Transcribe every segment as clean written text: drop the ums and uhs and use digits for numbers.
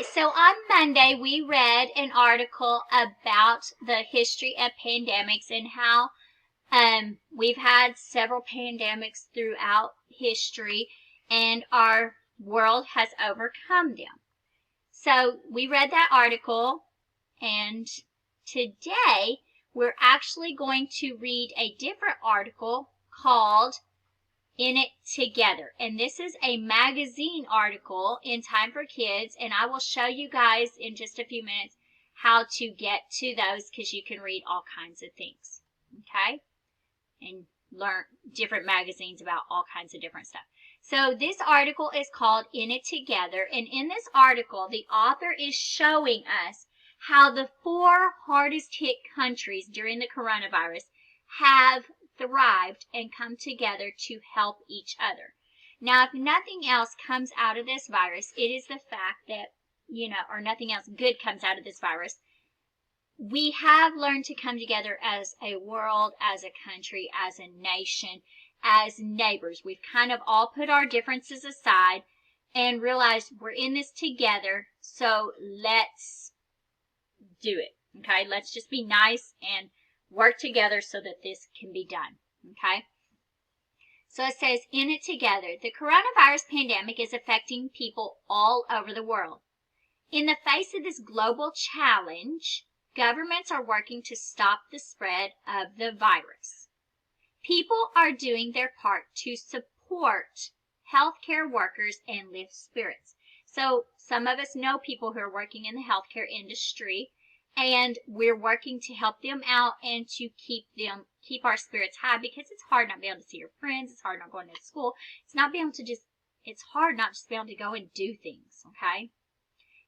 right, so on Monday we read an article about the history of pandemics and how we've had several pandemics throughout history and our world has overcome them. So we read that article, and today we're actually going to read a different article called In It Together. And this is a magazine article in Time for Kids, and I will show you guys in just a few minutes how to get to those because you can read all kinds of things, okay? And learn different magazines about all kinds of different stuff. So this article is called In It Together, and in this article the author is showing us how the 4 hardest hit countries during the coronavirus have thrived and come together to help each other. Now, if nothing else comes out of this virus, it is the fact that, or nothing else good comes out of this virus, we have learned to come together as a world, as a country, as a nation, as neighbors. We've kind of all put our differences aside and realized we're in this together, so let's do it, okay? Let's just be nice and work together so that this can be done, okay? So it says, In It Together, the coronavirus pandemic is affecting people all over the world. In the face of this global challenge, governments are working to stop the spread of the virus. People are doing their part to support healthcare workers and lift spirits. So some of us know people who are working in the healthcare industry, and we're working to help them out and to keep our spirits high, because it's hard not being able to see your friends. It's hard not going to school. It's hard not just being able to go and do things, okay?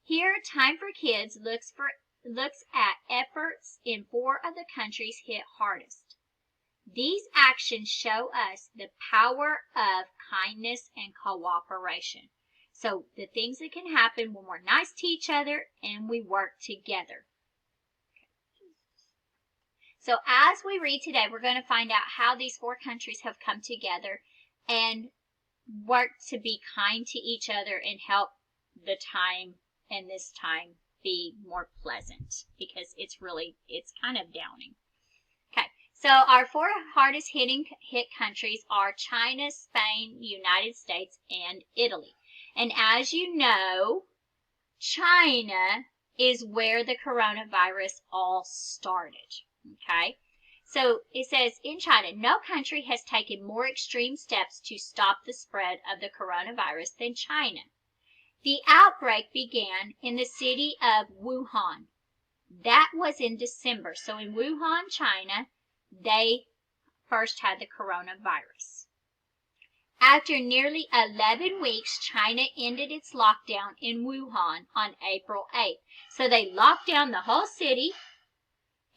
Here, Time for Kids looks at efforts in 4 of the countries hit hardest. These actions show us the power of kindness and cooperation. So the things that can happen when we're nice to each other and we work together. So as we read today, we're going to find out how these 4 countries have come together and worked to be kind to each other and help the time and this time be more pleasant, because it's kind of downing. Okay, so our 4 hardest hit countries are China, Spain, United States, and Italy. And as you know, China is where the coronavirus all started. Okay, so it says in China, no country has taken more extreme steps to stop the spread of the coronavirus than China. The outbreak began in the city of Wuhan. That was in December. So in Wuhan, China, they first had the coronavirus. After nearly 11 weeks, China ended its lockdown in Wuhan on April 8th. So they locked down the whole city,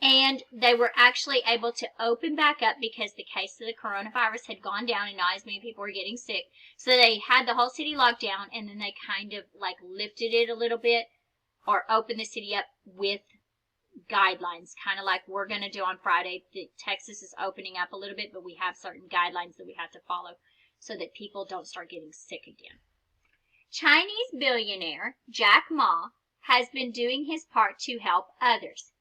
and they were actually able to open back up because the case of the coronavirus had gone down and not as many people were getting sick. So they had the whole city locked down, and then they kind of like lifted it a little bit or opened the city up with guidelines, kind of like we're going to do on Friday. Texas is opening up a little bit, but we have certain guidelines that we have to follow so that people don't start getting sick again. Chinese billionaire Jack Ma has been doing his part to help others.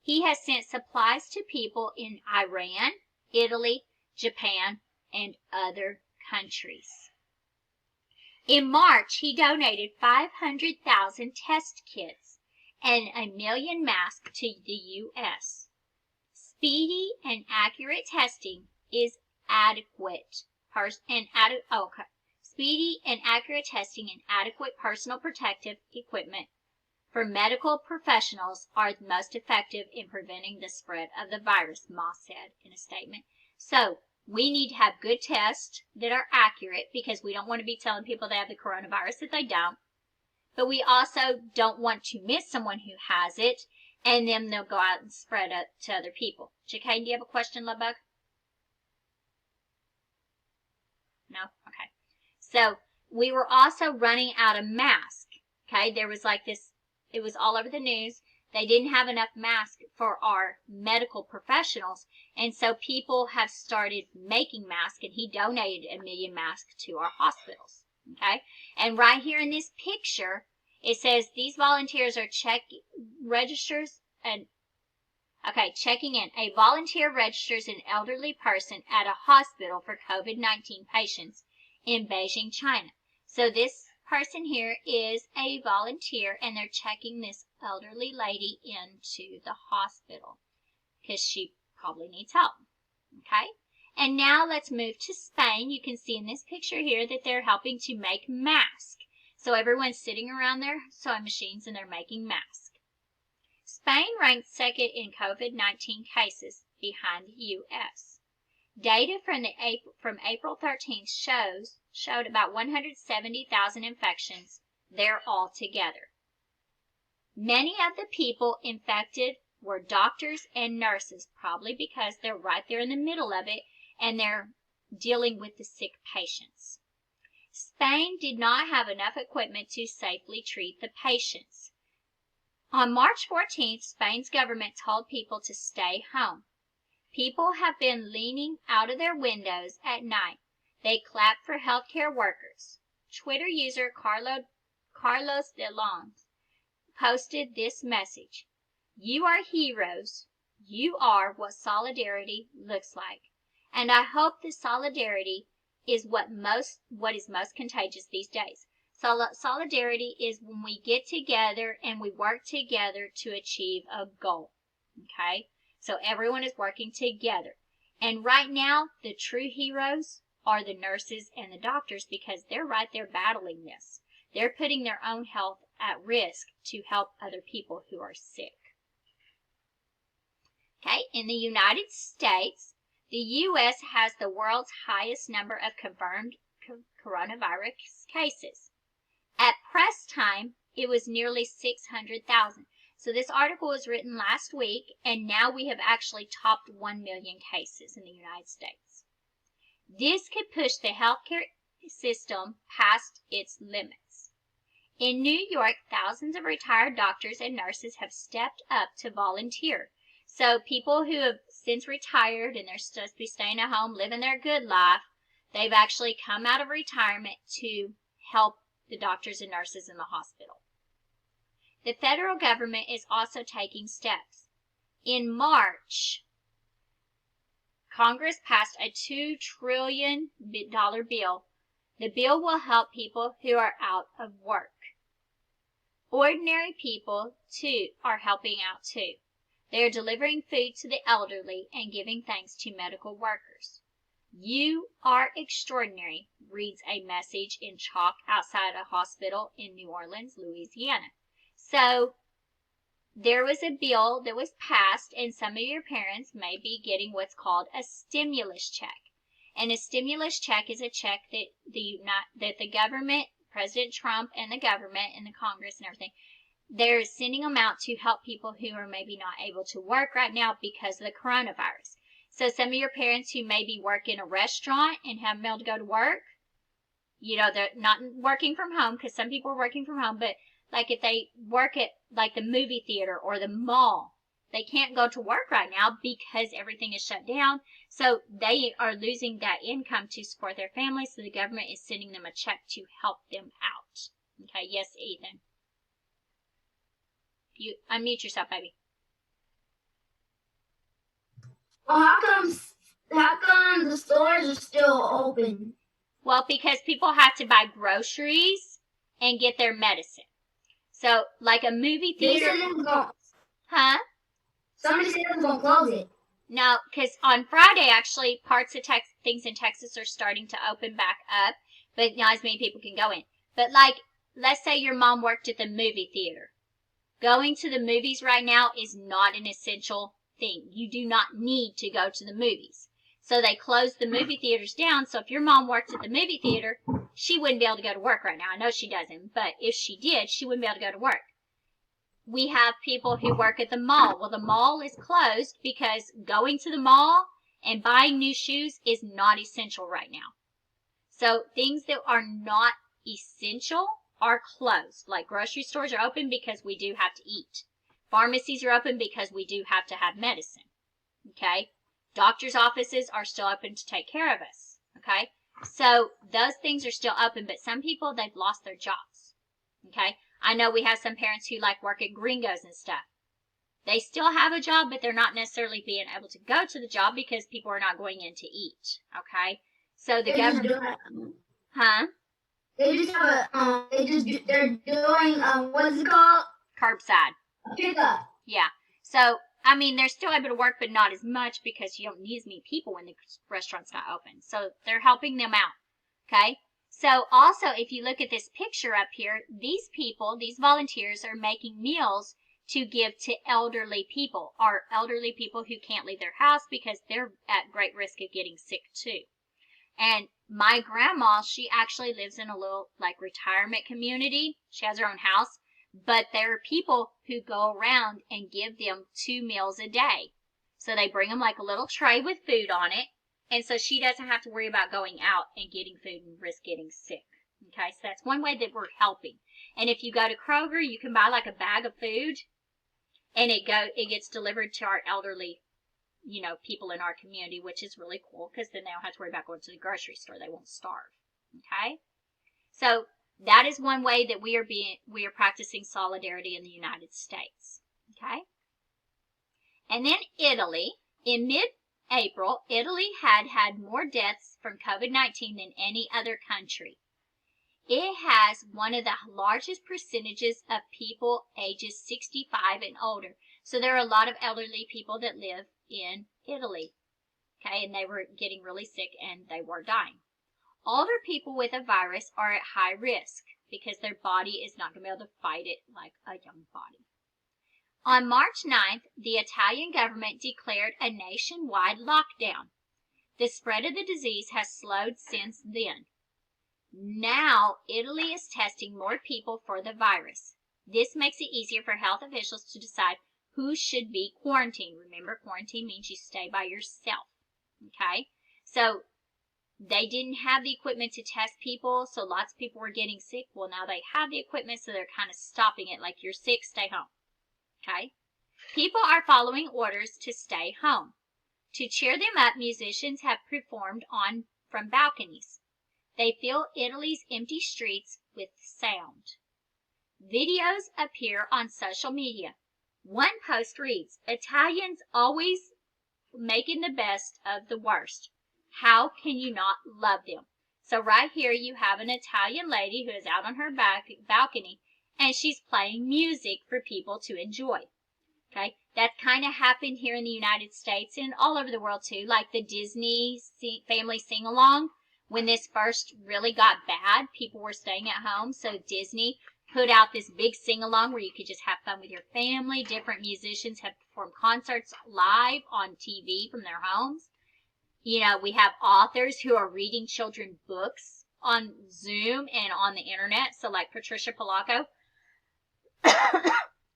He has sent supplies to people in Iran, Italy, Japan, and other countries. In March, he donated 500,000 test kits and 1 million masks to the U.S. Speedy and accurate testing is adequate. Speedy and accurate testing and adequate personal protective equipment for medical professionals are the most effective in preventing the spread of the virus, Ma said in a statement. So we need to have good tests that are accurate, because we don't want to be telling people they have the coronavirus if they don't. But we also don't want to miss someone who has it, and then they'll go out and spread it to other people. Jacqueline, do you have a question, Love Bug? No? Okay. So we were also running out of masks. Okay, there was like this, it was all over the news. They didn't have enough masks for our medical professionals, and so people have started making masks, and he donated 1 million masks to our hospitals. Okay, and right here in this picture It says these volunteers are checking in. A volunteer registers an elderly person at a hospital for COVID-19 patients in Beijing, China. So this person here is a volunteer, and they're checking this elderly lady into the hospital because she probably needs help. Okay? And now let's move to Spain. You can see in this picture here that they're helping to make masks. So everyone's sitting around their sewing machines and they're making masks. Spain ranked second in COVID-19 cases behind the U.S. Data from April 13th showed about 170,000 infections there altogether. Many of the people infected were doctors and nurses, probably because they're right there in the middle of it and they're dealing with the sick patients. Spain did not have enough equipment to safely treat the patients. On March 14th, Spain's government told people to stay home. People have been leaning out of their windows at night. They clapped for healthcare workers. Twitter user Carlos de Lons posted this message: "You are heroes. You are what solidarity looks like. And I hope the solidarity is what is most contagious these days." Solidarity is when we get together and we work together to achieve a goal. Okay? So everyone is working together. And right now, the true heroes are the nurses and the doctors, because they're right there battling this. They're putting their own health at risk to help other people who are sick. Okay, in the United States, the U.S. has the world's highest number of confirmed coronavirus cases. At press time, it was nearly 600,000. So this article was written last week, and now we have actually topped 1 million cases in the United States. This could push the healthcare system past its limits. In New York, thousands of retired doctors and nurses have stepped up to volunteer. So people who have since retired and they're supposed to be staying at home, living their good life, they've actually come out of retirement to help the doctors and nurses in the hospital. The federal government is also taking steps. In March, Congress passed a $2 trillion bill. The bill will help people who are out of work. Ordinary people, too, are helping out, too. They are delivering food to the elderly and giving thanks to medical workers. "You are extraordinary," reads a message in chalk outside a hospital in New Orleans, Louisiana. So there was a bill that was passed, and some of your parents may be getting what's called a stimulus check. And a stimulus check is a check that the government, President Trump and the government and the Congress and everything, they're sending them out to help people who are maybe not able to work right now because of the coronavirus. So some of your parents who maybe work in a restaurant and haven't been able to go to work, they're not working from home, because some people are working from home, but like if they work at like the movie theater or the mall, they can't go to work right now because everything is shut down. So they are losing that income to support their families. So the government is sending them a check to help them out. Okay, yes, Ethan. You unmute yourself, baby. Well, how come the stores are still open? Well, because people have to buy groceries and get their medicine. So, like a movie theater. Huh? Somebody said they were going to close it. No, because on Friday, actually, parts of things in Texas are starting to open back up, but not as many people can go in. But like, let's say your mom worked at the movie theater. Going to the movies right now is not an essential thing. You do not need to go to the movies. So they closed the movie theaters down. So if your mom worked at the movie theater, she wouldn't be able to go to work right now. I know she doesn't, but if she did, she wouldn't be able to go to work. We have people who work at the mall. Well, the mall is closed because going to the mall and buying new shoes is not essential right now. So things that are not essential are closed. Like grocery stores are open because we do have to eat. Pharmacies are open because we do have to have medicine. Okay? Doctor's offices are still open to take care of us. Okay? So those things are still open, but some people, they've lost their jobs. Okay? I know we have some parents who like work at Gringos and stuff. They still have a job, but they're not necessarily being able to go to the job because people are not going in to eat. Okay? So the government, huh? They just have a they're doing what's it called? Curbside. Pickup. Yeah. So I mean, they're still able to work, but not as much because you don't need as many people when the restaurant's not open. So they're helping them out. Okay. So also, if you look at this picture up here, these people, these volunteers are making meals to give to elderly people, or elderly people who can't leave their house because they're at great risk of getting sick too. And my grandma, she actually lives in a little like retirement community. She has her own house, but there are people who go around and give them 2 meals a day. So they bring them like a little tray with food on it. And so she doesn't have to worry about going out and getting food and risk getting sick. Okay, so that's one way that we're helping. And if you go to Kroger, you can buy like a bag of food and it gets delivered to our elderly, people in our community, which is really cool because then they don't have to worry about going to the grocery store. They won't starve. Okay? So that is one way that we are practicing solidarity in the United States. Okay? And then Italy, in mid-April, Italy had more deaths from COVID-19 than any other country. It has one of the largest percentages of people ages 65 and older. So there are a lot of elderly people that live in Italy. Okay, and they were getting really sick and they were dying. Older people with a virus are at high risk because their body is not going to be able to fight it like a young body. On March 9th, the Italian government declared a nationwide lockdown. The spread of the disease has slowed since then. Now, Italy is testing more people for the virus. This makes it easier for health officials to decide who should be quarantined. Remember, quarantine means you stay by yourself. Okay? So, they didn't have the equipment to test people, so lots of people were getting sick. Well, now they have the equipment, so they're kind of stopping it. Like, you're sick, stay home. Okay? People are following orders to stay home. To cheer them up, musicians have performed from balconies. They fill Italy's empty streets with sound. Videos appear on social media. One post reads, "Italians always making the best of the worst. How can you not love them?" So right here you have an Italian lady who is out on her balcony and she's playing music for people to enjoy. Okay, that kind of happened here in the United States and all over the world too, like the Disney family sing-along. When this first really got bad, people were staying at home, so Disney put out this big sing-along where you could just have fun with your family. Different musicians have performed concerts live on TV from their homes. We have authors who are reading children books on Zoom and on the internet. So like Patricia Polacco,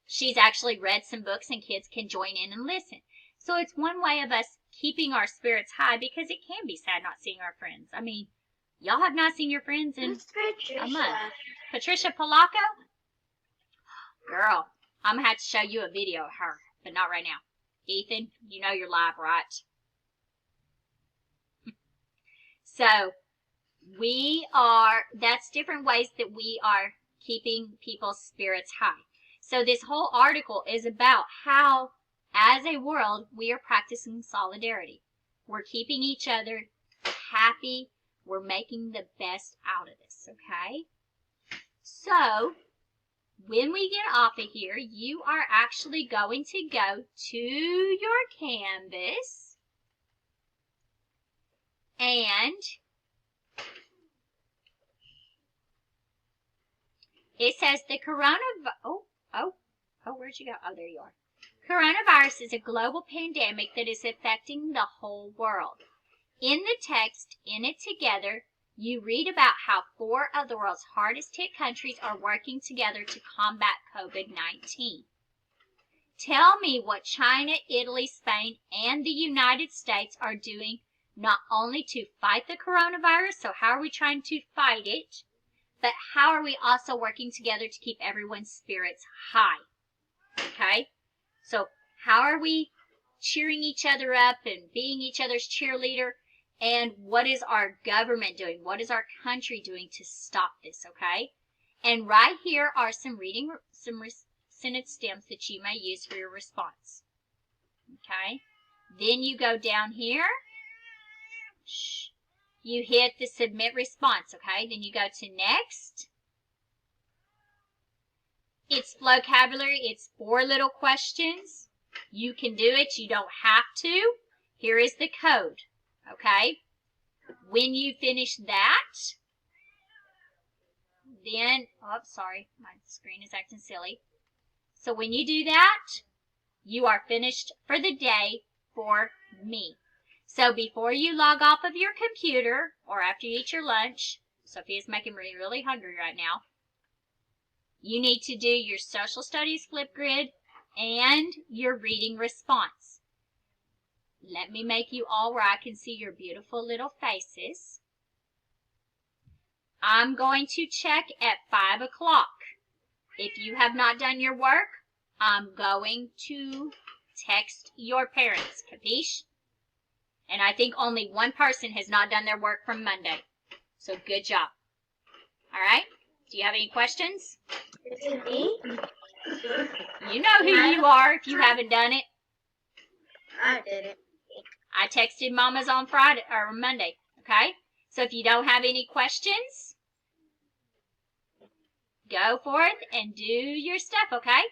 she's actually read some books and kids can join in and listen. So it's one way of us keeping our spirits high because it can be sad not seeing our friends. I mean, y'all have not seen your friends in a month. Patricia Polacco? Girl, I'm going to have to show you a video of her, but not right now. Ethan, you know you're live, right? So, that's different ways that we are keeping people's spirits high. So this whole article is about how, as a world, we are practicing solidarity. We're keeping each other happy. We're making the best out of this, okay? So, when we get off of here, you are actually going to go to your canvas and it says the coronavirus. Where'd you go? Oh, there you are. Coronavirus is a global pandemic that is affecting the whole world. In the text, In It Together, you read about how 4 of the world's hardest hit countries are working together to combat COVID-19. Tell me what China, Italy, Spain, and the United States are doing not only to fight the coronavirus, so how are we trying to fight it, but how are we also working together to keep everyone's spirits high? Okay? So how are we cheering each other up and being each other's cheerleader? And what is our government doing? What is our country doing to stop this, okay? And right here are some sentence stems that you may use for your response. Okay? Then you go down here. You hit the submit response, okay? Then you go to next. It's vocabulary. It's 4 little questions. You can do it. You don't have to. Here is the code, okay? When you finish that, then, oh, sorry, my screen is acting silly. So when you do that, you are finished for the day for me. So before you log off of your computer or after you eat your lunch, Sophia's making me really hungry right now, you need to do your social studies Flipgrid and your reading response. Let me make you all where I can see your beautiful little faces. I'm going to check at 5 o'clock. If you have not done your work, I'm going to text your parents, capiche? And I think only one person has not done their work from Monday. So good job. All right? Do you have any questions? Me? You know who you are if you haven't done it. I did it. I texted mamas on Friday or Monday, okay? So if you don't have any questions, go forth and do your stuff, okay?